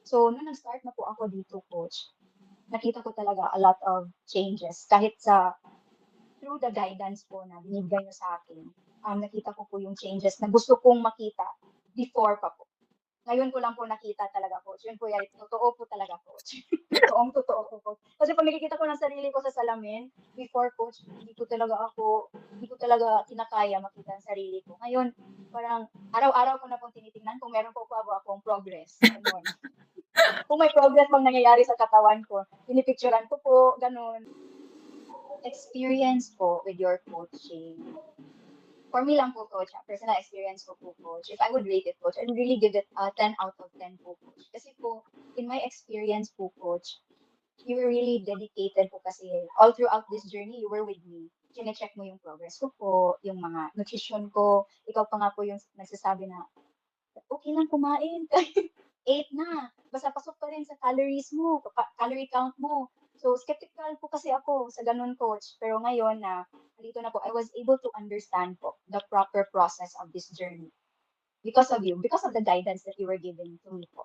So, nung nag-start na po ako dito, coach, nakita ko talaga a lot of changes kahit sa through the guidance po na binigay niyo sa akin, nakita ko po yung changes na gusto kong makita before pa po. Ngayon ko lang po nakita talaga, coach. Yun po yan, totoo po talaga, coach. Totoong-totoo po, coach. Kasi 'pag nakikita ko ng sarili ko sa salamin, before, coach, hindi ko talaga kinakaya makita ang sarili ko. Ngayon, parang araw-araw ko na pong tinitingnan kung meron po ba akong progress, gano'n. Kung may progress bang nangyayari sa katawan ko, pinipicturan ko po, gano'n. Experience po with your coaching. For me lang po, coach, personal experience ko po, coach, if I would rate it, coach, I'd really give it a 10 out of 10 po, coach. Kasi po, in my experience po, coach, you were really dedicated po kasi all throughout this journey, you were with me. Chine-check mo yung progress ko po, yung mga nutrition ko. Ikaw pa nga po yung nagsasabi na, okay lang kumain, kahit 8 na. Basta pasok pa rin sa calories mo, calorie count mo. So, skeptical po kasi ako sa ganun, coach. Pero ngayon na nandito na po, I was able to understand po the proper process of this journey because of you, because of the guidance that you were giving to me po.